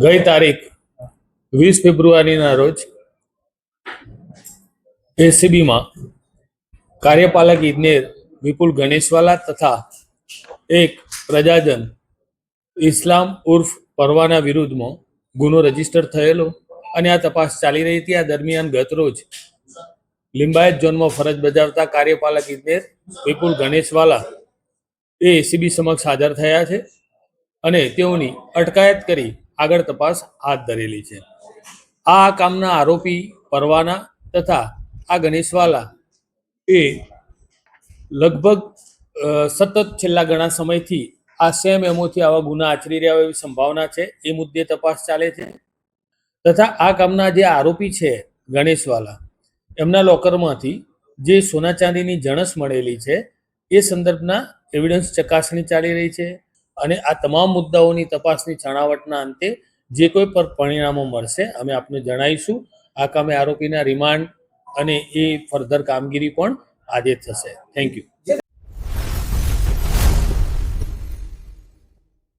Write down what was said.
ગઈ તારીખ 20 ફેબ્રુઆરીના રોજ એસીબીમાં કાર્યપાલક ઇજનેર વિપુલ ગણેશવાલા તથા એક પ્રજાજન ઇસ્લામ ઉર્ફ પરવાના વિરુદ્ધમાં ગુનો રજીસ્ટર થયેલો અને આ તપાસ ચાલી રહી હતી. આ દરમિયાન ગત રોજ લિંબાયત ઝોનમાં ફરજ બજાવતા કાર્યપાલક ઇજનેર વિપુલ ગણેશવાલા એ એસીબી સમક્ષ હાજર થયા છે અને તેઓની અટકાયત કરી આગળ તપાસ હાથ ધરેલી છે. આ કામના આરોપી પરવાના તથા આ ગણેશવાલા એ લગભગ સતત છેલ્લા ઘણા સમયથી આ સેમ એમોથી આવા ગુના આચરી રહ્યા હોય એવી સંભાવના છે. એ મુદ્દે તપાસ ચાલે છે તથા આ કામના જે આરોપી છે ગણેશવાલા, એમના લોકરમાંથી જે સોના ચાંદીની જણસ મળેલી છે એ સંદર્ભના એવિડન્સ ચકાસણી ચાલી રહી છે અને આ તમામ મુદ્દાઓની તપાસની છણાવટના અંતે જે કોઈ પણ પરિણામો મળશે અમે આપને જણાવીશું. આ કામે આરોપીના રિમાન્ડ અને એ ફર્ધર કામગીરી પણ આજે થશે. Thank you.